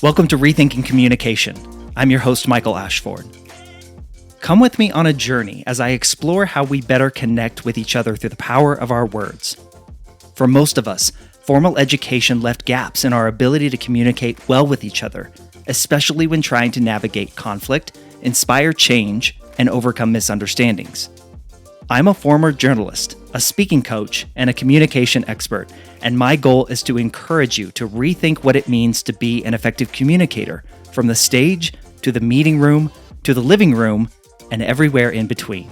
Welcome to Rethinking Communication. I'm your host, Michael Ashford. Come with me on a journey as I explore how we better connect with each other through the power of our words. For most of us, formal education left gaps in our ability to communicate well with each other, especially when trying to navigate conflict, inspire change, and overcome misunderstandings. I'm a former journalist, a speaking coach, and a communication expert, and my goal is to encourage you to rethink what it means to be an effective communicator, from the stage to the meeting room to the living room and everywhere in between.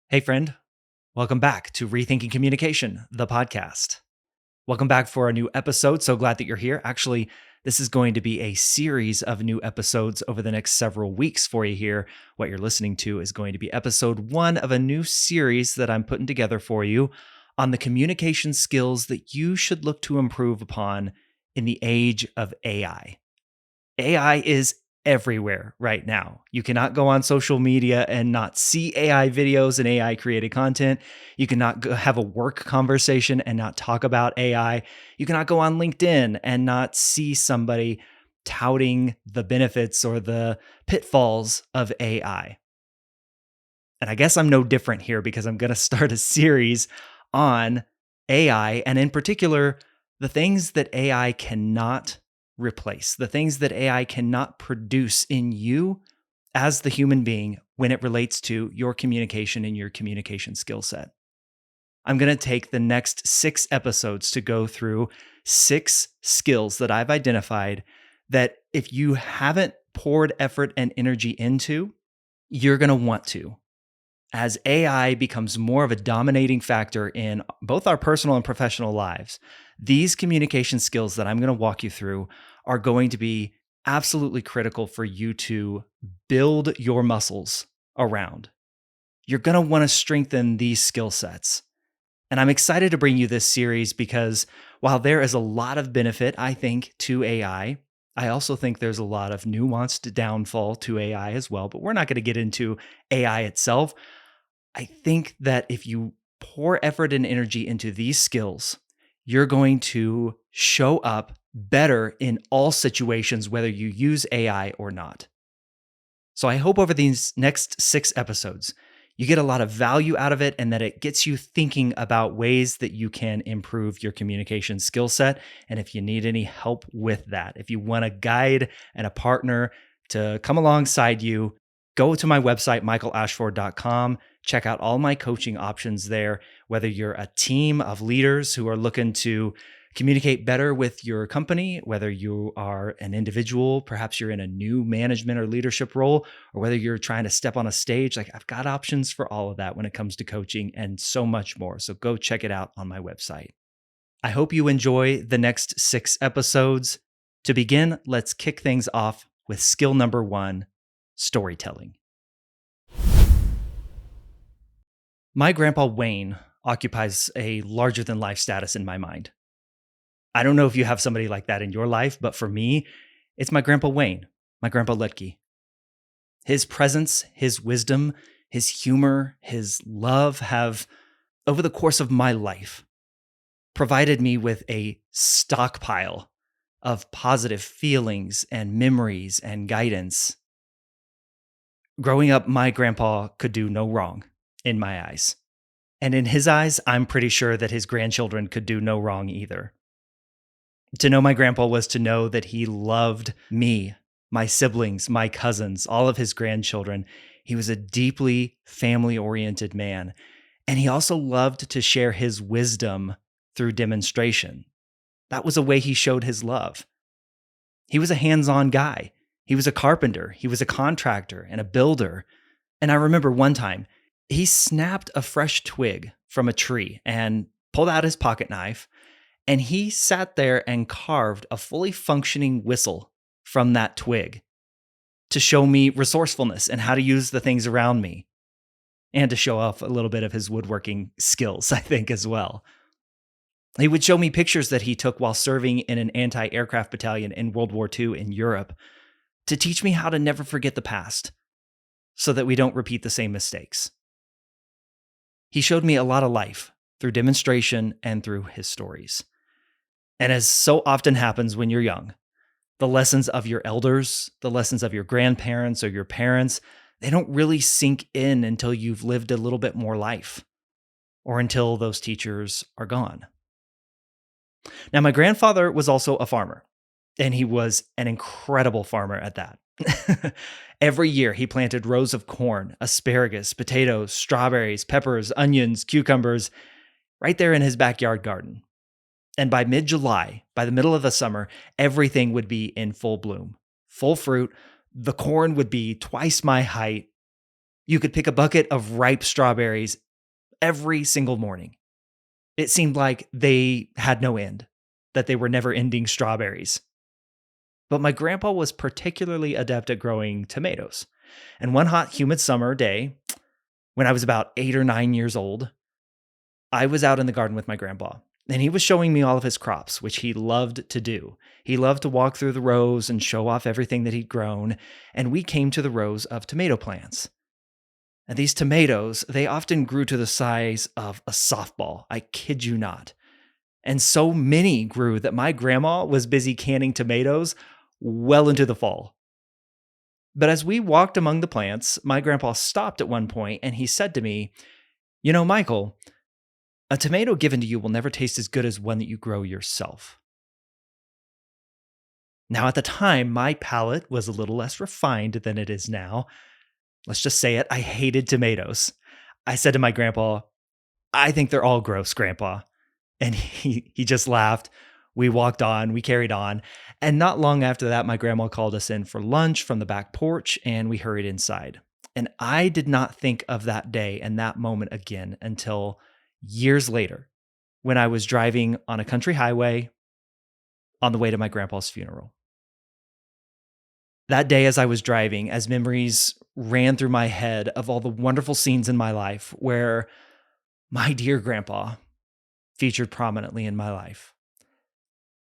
Hey friend, welcome back to Rethinking Communication, the podcast. Welcome back for a new episode. So glad that you're here. Actually, this is going to be a series of new episodes over the next several weeks for you here. What you're listening to is going to be episode 1 of a new series that I'm putting together for you on the communication skills that you should look to improve upon in the age of AI. AI is everywhere right now. You cannot go on social media and not see AI videos and AI created content. You cannot have a work conversation and not talk about AI. You cannot go on LinkedIn and not see somebody touting the benefits or the pitfalls of AI. And I guess I'm no different here because I'm going to start a series on AI, and in particular, the things that AI cannot replace, the things that AI cannot produce in you as the human being when it relates to your communication and your communication skill set. I'm going to take the next 6 episodes to go through 6 skills that I've identified that if you haven't poured effort and energy into, you're going to want to. As AI becomes more of a dominating factor in both our personal and professional lives, these communication skills that I'm going to walk you through are going to be absolutely critical for you to build your muscles around. You're going to want to strengthen these skill sets. And I'm excited to bring you this series because while there is a lot of benefit, I think, to AI, I also think there's a lot of nuanced downfall to AI as well, but we're not going to get into AI itself. I think that if you pour effort and energy into these skills, you're going to show up better in all situations, whether you use AI or not. So I hope over these next 6 episodes, you get a lot of value out of it and that it gets you thinking about ways that you can improve your communication skill set. And if you need any help with that, if you want a guide and a partner to come alongside you, go to my website, michaelashford.com. Check out all my coaching options there, whether you're a team of leaders who are looking to communicate better with your company, whether you are an individual, perhaps you're in a new management or leadership role, or whether you're trying to step on a stage. I've got options for all of that when it comes to coaching and so much more. So go check it out on my website. I hope you enjoy the next 6 episodes. To begin, let's kick things off with skill number 1, storytelling. My grandpa Wayne occupies a larger-than-life status in my mind. I don't know if you have somebody like that in your life, but for me, it's my grandpa Wayne, my grandpa Lutke. His presence, his wisdom, his humor, his love have, over the course of my life, provided me with a stockpile of positive feelings and memories and guidance. Growing up, my grandpa could do no wrong in my eyes. And in his eyes, I'm pretty sure that his grandchildren could do no wrong either. To know my grandpa was to know that he loved me, my siblings, my cousins, all of his grandchildren. He was a deeply family-oriented man. And he also loved to share his wisdom through demonstration. That was a way he showed his love. He was a hands-on guy. He was a carpenter. He was a contractor and a builder. And I remember one time, he snapped a fresh twig from a tree and pulled out his pocket knife, and he sat there and carved a fully functioning whistle from that twig to show me resourcefulness and how to use the things around me, and to show off a little bit of his woodworking skills, I think, as well. He would show me pictures that he took while serving in an anti-aircraft battalion in World War II in Europe to teach me how to never forget the past, so that we don't repeat the same mistakes. He showed me a lot of life through demonstration and through his stories. And as so often happens when you're young, the lessons of your elders, the lessons of your grandparents or your parents, they don't really sink in until you've lived a little bit more life or until those teachers are gone. Now, my grandfather was also a farmer, and he was an incredible farmer at that. Every year, he planted rows of corn, asparagus, potatoes, strawberries, peppers, onions, cucumbers right there in his backyard garden. And by mid July, by the middle of the summer, everything would be in full bloom, full fruit. The corn would be twice my height. You could pick a bucket of ripe strawberries every single morning. It seemed like they had no end, that they were never ending strawberries. But my grandpa was particularly adept at growing tomatoes. And one hot, humid summer day, when I was about 8 or 9 years old, I was out in the garden with my grandpa, and he was showing me all of his crops, which he loved to do. He loved to walk through the rows and show off everything that he'd grown, and we came to the rows of tomato plants. And these tomatoes, they often grew to the size of a softball. I kid you not. And so many grew that my grandma was busy canning tomatoes well into the fall. But as we walked among the plants, my grandpa stopped at one point and he said to me, "You know, Michael, a tomato given to you will never taste as good as one that you grow yourself." Now, at the time, my palate was a little less refined than it is now. Let's just say it, I hated tomatoes. I said to my grandpa, "I think they're all gross, Grandpa." And he just laughed. We walked on, we carried on. And not long after that, my grandma called us in for lunch from the back porch, and we hurried inside. And I did not think of that day and that moment again until years later when I was driving on a country highway on the way to my grandpa's funeral. That day, as I was driving, as memories ran through my head of all the wonderful scenes in my life where my dear grandpa featured prominently in my life.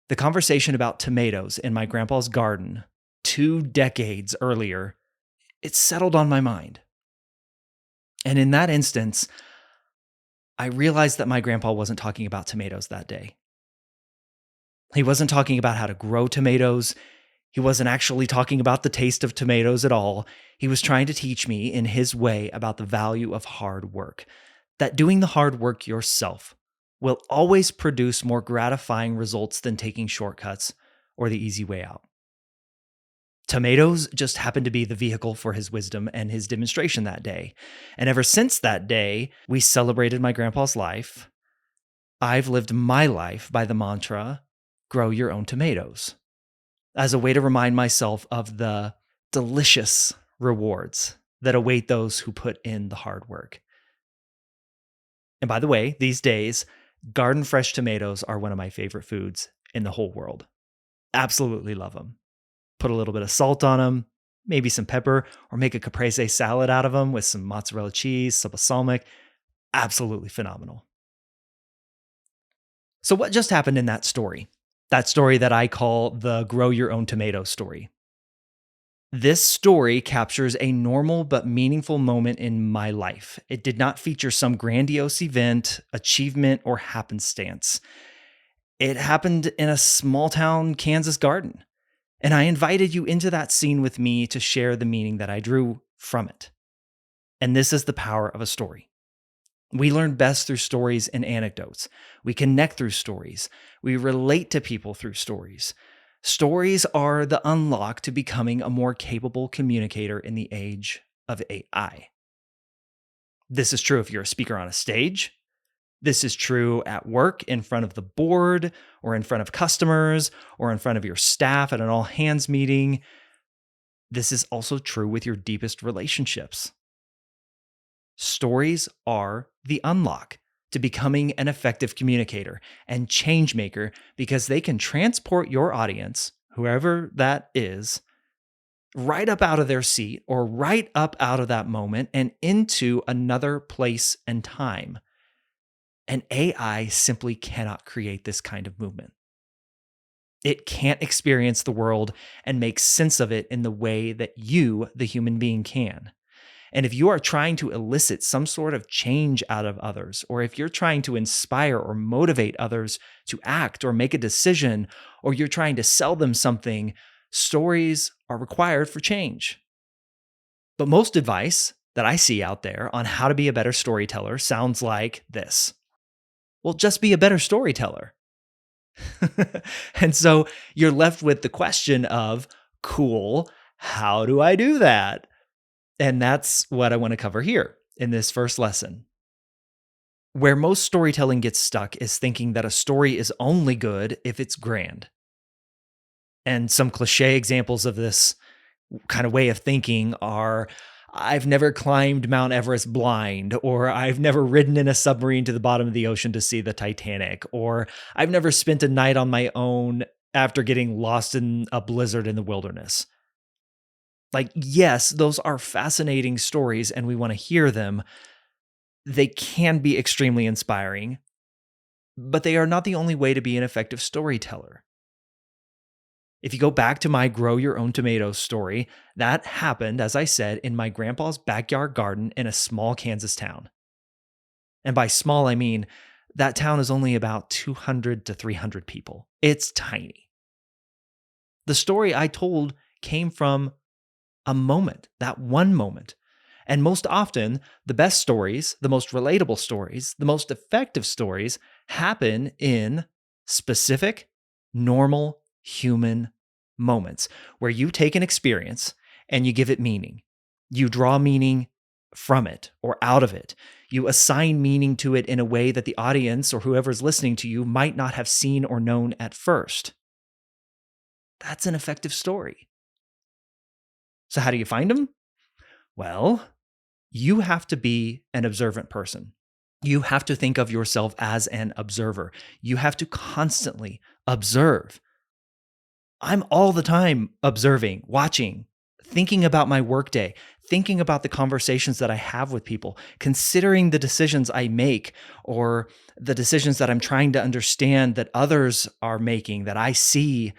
The conversation about tomatoes in my grandpa's garden 2 decades earlier, it settled on my mind. And in that instance, I realized that my grandpa wasn't talking about tomatoes that day. He wasn't talking about how to grow tomatoes. He wasn't actually talking about the taste of tomatoes at all. He was trying to teach me in his way about the value of hard work, that doing the hard work yourself will always produce more gratifying results than taking shortcuts or the easy way out. Tomatoes just happened to be the vehicle for his wisdom and his demonstration that day. And ever since that day, we celebrated my grandpa's life. I've lived my life by the mantra, grow your own tomatoes, as a way to remind myself of the delicious rewards that await those who put in the hard work. And by the way, these days, garden fresh tomatoes are one of my favorite foods in the whole world. Absolutely love them. Put a little bit of salt on them, maybe some pepper, or make a caprese salad out of them with some mozzarella cheese, some balsamic. Absolutely phenomenal. So what just happened in that story? That story that I call the grow your own tomato story. This story captures a normal but meaningful moment in my life. It did not feature some grandiose event, achievement, or happenstance. It happened in a small town Kansas garden, and I invited you into that scene with me to share the meaning that I drew from it. And this is the power of a story. We learn best through stories and anecdotes. We connect through stories. We relate to people through stories. Stories are the unlock to becoming a more capable communicator in the age of AI. This is true if you're a speaker on a stage. This is true at work in front of the board or in front of customers or in front of your staff at an all hands meeting. This is also true with your deepest relationships. Stories are the unlock to becoming an effective communicator and change maker because they can transport your audience, whoever that is, right up out of their seat or right up out of that moment and into another place and time. And AI simply cannot create this kind of movement. It can't experience the world and make sense of it in the way that you, the human being, can. And if you are trying to elicit some sort of change out of others, or if you're trying to inspire or motivate others to act or make a decision, or you're trying to sell them something, stories are required for change. But most advice that I see out there on how to be a better storyteller sounds like this. Well, just be a better storyteller. And so you're left with the question of, cool, how do I do that? And that's what I want to cover here in this first lesson. Where most storytelling gets stuck is thinking that a story is only good if it's grand. And some cliche examples of this kind of way of thinking are, I've never climbed Mount Everest blind, or I've never ridden in a submarine to the bottom of the ocean to see the Titanic, or I've never spent a night on my own after getting lost in a blizzard in the wilderness. Like, yes, those are fascinating stories and we want to hear them. They can be extremely inspiring, but they are not the only way to be an effective storyteller. If you go back to my grow your own tomatoes story, that happened, as I said, in my grandpa's backyard garden in a small Kansas town. And by small, I mean that town is only about 200 to 300 people. It's tiny. The story I told came from a moment, that one moment. And most often, the best stories, the most relatable stories, the most effective stories happen in specific, normal, human moments where you take an experience and you give it meaning. You draw meaning from it or out of it. You assign meaning to it in a way that the audience or whoever's listening to you might not have seen or known at first. That's an effective story. So, how do you find them? Well, you have to be an observant person. You have to think of yourself as an observer. You have to constantly observe. I'm all the time observing, watching, thinking about my workday, thinking about the conversations that I have with people, considering the decisions I make or the decisions that I'm trying to understand that others are making, that I see.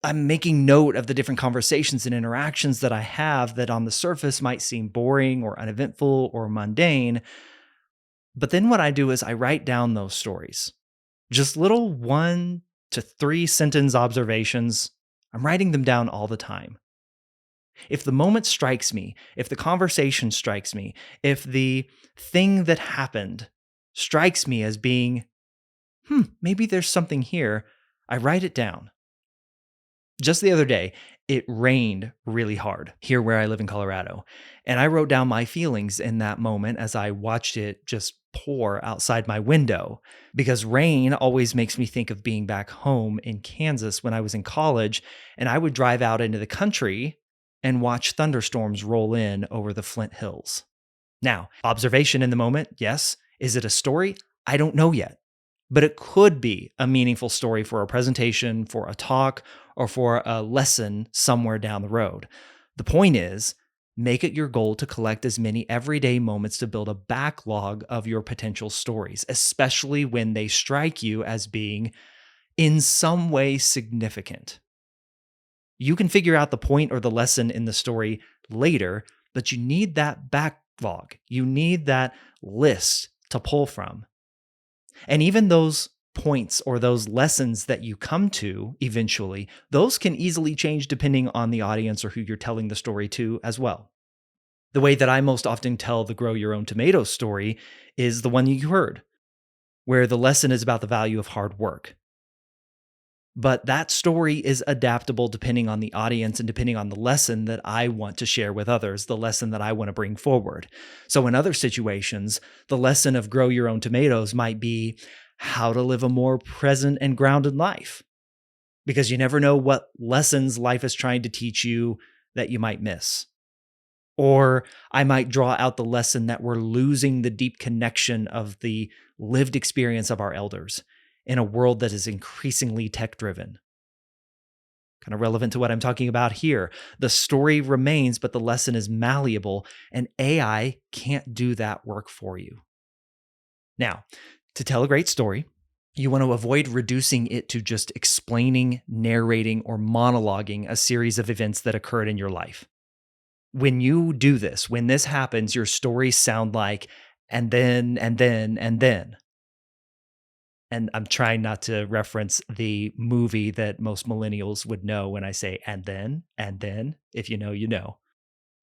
I'm making note of the different conversations and interactions that I have that on the surface might seem boring or uneventful or mundane. But then what I do is I write down those stories, just little 1 to 3 sentence observations. I'm writing them down all the time. If the moment strikes me, if the conversation strikes me, if the thing that happened strikes me as being, maybe there's something here, I write it down. Just the other day, it rained really hard here where I live in Colorado. And I wrote down my feelings in that moment as I watched it just pour outside my window. Because rain always makes me think of being back home in Kansas when I was in college. And I would drive out into the country and watch thunderstorms roll in over the Flint Hills. Now, observation in the moment, yes. Is it a story? I don't know yet. But it could be a meaningful story for a presentation, for a talk, or for a lesson somewhere down the road. The point is, make it your goal to collect as many everyday moments to build a backlog of your potential stories, especially when they strike you as being in some way significant. You can figure out the point or the lesson in the story later, but you need that backlog. You need that list to pull from. And even those points or those lessons that you come to eventually, those can easily change depending on the audience or who you're telling the story to as well. The way that I most often tell the Grow Your Own Tomatoes story is the one you heard, where the lesson is about the value of hard work. But that story is adaptable depending on the audience and depending on the lesson that I want to share with others, the lesson that I want to bring forward. So in other situations, the lesson of Grow Your Own Tomatoes might be how to live a more present and grounded life. Because you never know what lessons life is trying to teach you that you might miss. Or I might draw out the lesson that we're losing the deep connection of the lived experience of our elders in a world that is increasingly tech-driven. Kind of relevant to what I'm talking about here. The story remains, but the lesson is malleable, and AI can't do that work for you. Now, to tell a great story, you want to avoid reducing it to just explaining, narrating, or monologuing a series of events that occurred in your life. When you do this, when this happens, your stories sound like, and then, and then, and then. And I'm trying not to reference the movie that most millennials would know when I say, and then, if you know, you know.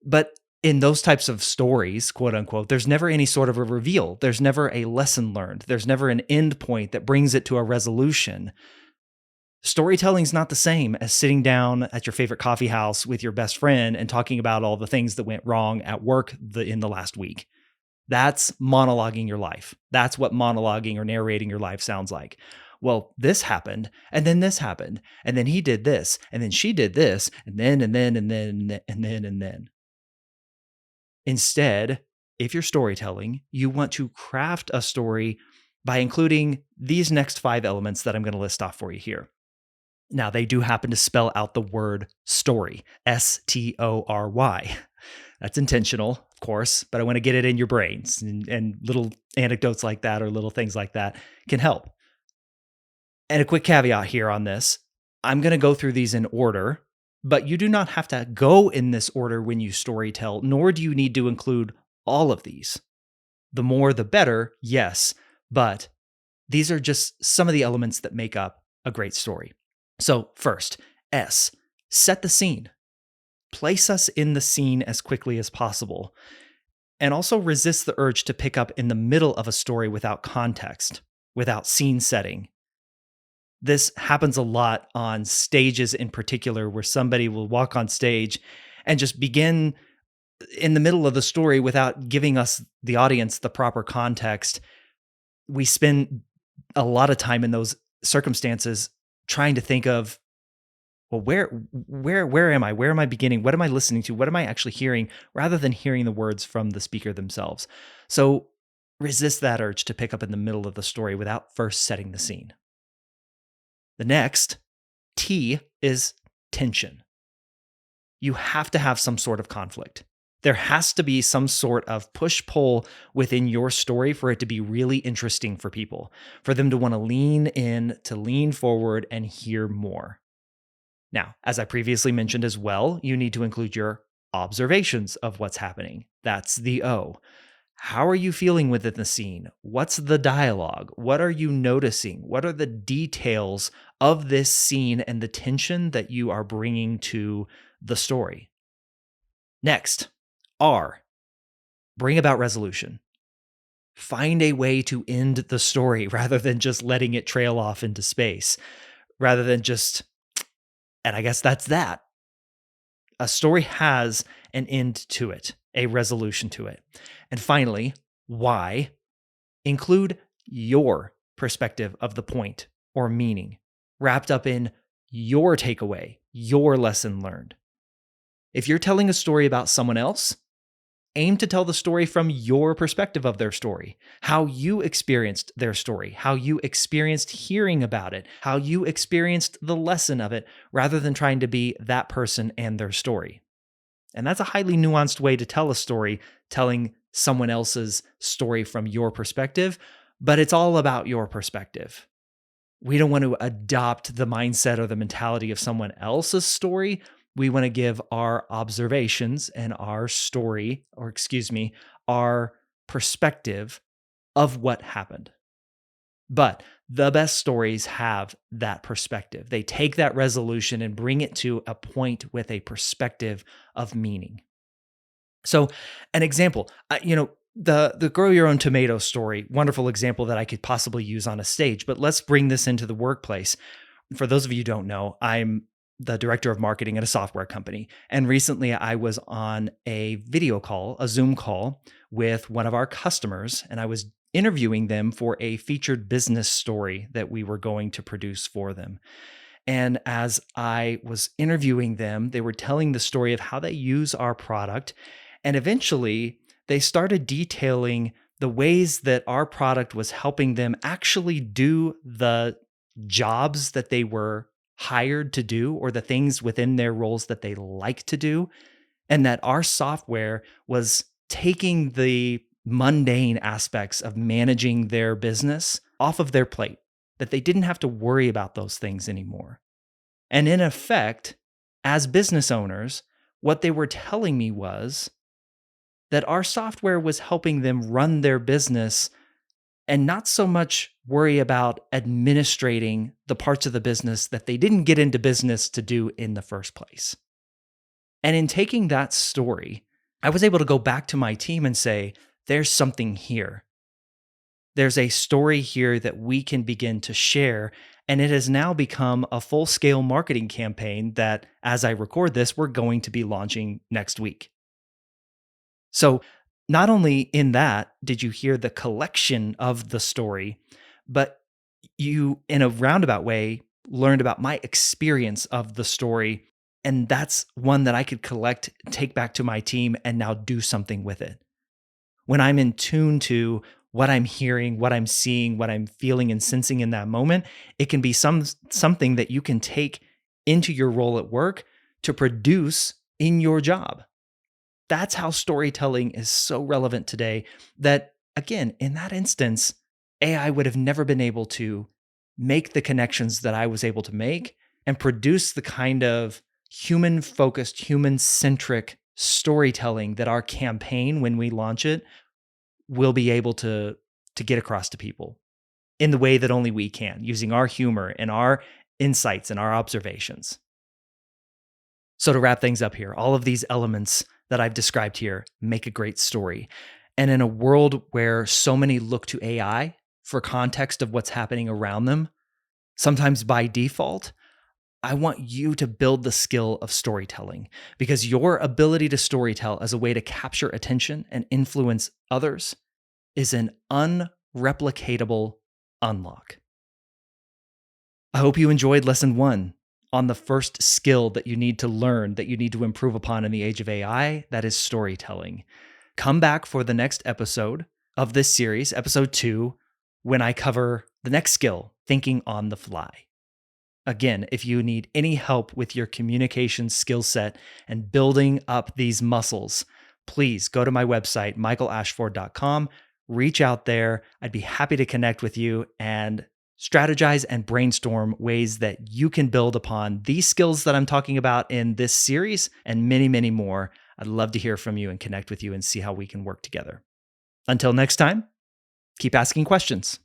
But in those types of stories, quote unquote, there's never any sort of a reveal. There's never a lesson learned. There's never an end point that brings it to a resolution. Storytelling's not the same as sitting down at your favorite coffee house with your best friend and talking about all the things that went wrong at work in the last week. That's monologuing your life. That's what monologuing or narrating your life sounds like. Well, this happened, and then this happened, and then he did this, and then she did this, and then. Instead, if you're storytelling, you want to craft a story by including these next 5 elements that I'm going to list off for you here. Now, they do happen to spell out the word story, STORY. That's intentional, of course, but I want to get it in your brains, and little anecdotes like that or little things like that can help. And a quick caveat here on this, I'm going to go through these in order, but you do not have to go in this order when you storytell, nor do you need to include all of these. The more, the better, yes, but these are just some of the elements that make up a great story. So, first, S, set the scene. Place us in the scene as quickly as possible. And also resist the urge to pick up in the middle of a story without context, without scene setting. This happens a lot on stages in particular, where somebody will walk on stage and just begin in the middle of the story without giving us, the audience, the proper context. We spend a lot of time in those circumstances trying to think of, well, where am I? Where am I beginning? What am I listening to? What am I actually hearing? Rather than hearing the words from the speaker themselves. So resist that urge to pick up in the middle of the story without first setting the scene. The next, T, is tension. You have to have some sort of conflict. There has to be some sort of push-pull within your story for it to be really interesting for people, for them to want to lean in, to lean forward and hear more. Now, as I previously mentioned as well, you need to include your observations of what's happening. That's the O. How are you feeling within the scene? What's the dialogue? What are you noticing? What are the details of this scene and the tension that you are bringing to the story? Next, R, bring about resolution. Find a way to end the story rather than just letting it trail off into space, rather than just, and I guess that's that. A story has an end to it, a resolution to it. And finally, why? Include your perspective of the point or meaning, wrapped up in your takeaway, your lesson learned. If you're telling a story about someone else, aim to tell the story from your perspective of their story, how you experienced their story, how you experienced hearing about it, how you experienced the lesson of it, rather than trying to be that person and their story. And that's a highly nuanced way to tell a story, telling someone else's story from your perspective, but it's all about your perspective. We don't want to adopt the mindset or the mentality of someone else's story. We want to give our observations and our story, or excuse me, our perspective of what happened. But the best stories have that perspective. They take that resolution and bring it to a point with a perspective of meaning. So, an example, the grow your own tomato story, wonderful example that I could possibly use on a stage, but let's bring this into the workplace. For those of you who don't know, I'm the director of marketing at a software company. And recently I was on a video call, a Zoom call with one of our customers, and I was interviewing them for a featured business story that we were going to produce for them. And as I was interviewing them, they were telling the story of how they use our product. And eventually they started detailing the ways that our product was helping them actually do the jobs that they were hired to do, or the things within their roles that they like to do. And that our software was taking the mundane aspects of managing their business off of their plate, that they didn't have to worry about those things anymore. And in effect, as business owners, What they were telling me was that our software was helping them run their business and not so much worry about administrating the parts of the business that they didn't get into business to do in the first place. And in taking that story, I was able to go back to my team and say, there's something here. There's a story here that we can begin to share. And it has now become a full scale marketing campaign that, as I record this, we're going to be launching next week. So, not only in that did you hear the collection of the story, but you, in a roundabout way, learned about my experience of the story. And that's one that I could collect, take back to my team, and now do something with it. When I'm in tune to what I'm hearing, what I'm seeing, what I'm feeling and sensing in that moment, it can be something that you can take into your role at work to produce in your job. That's how storytelling is so relevant today that, again, in that instance, AI would have never been able to make the connections that I was able to make and produce the kind of human focused, human centric storytelling that our campaign, when we launch it, will be able to get across to people in the way that only we can, using our humor and our insights and our observations. So to wrap things up here, all of these elements that I've described here make a great story. And in a world where so many look to AI for context of what's happening around them, sometimes by default, I want you to build the skill of storytelling, because your ability to storytell as a way to capture attention and influence others is an unreplicatable unlock. I hope you enjoyed lesson 1 on the first skill that you need to learn, that you need to improve upon in the age of AI, that is storytelling. Come back for the next episode of this series, episode 2, when I cover the next skill, thinking on the fly. Again, if you need any help with your communication skill set and building up these muscles, please go to my website, michaelashford.com, reach out there. I'd be happy to connect with you and strategize and brainstorm ways that you can build upon these skills that I'm talking about in this series and many, many more. I'd love to hear from you and connect with you and see how we can work together. Until next time, keep asking questions.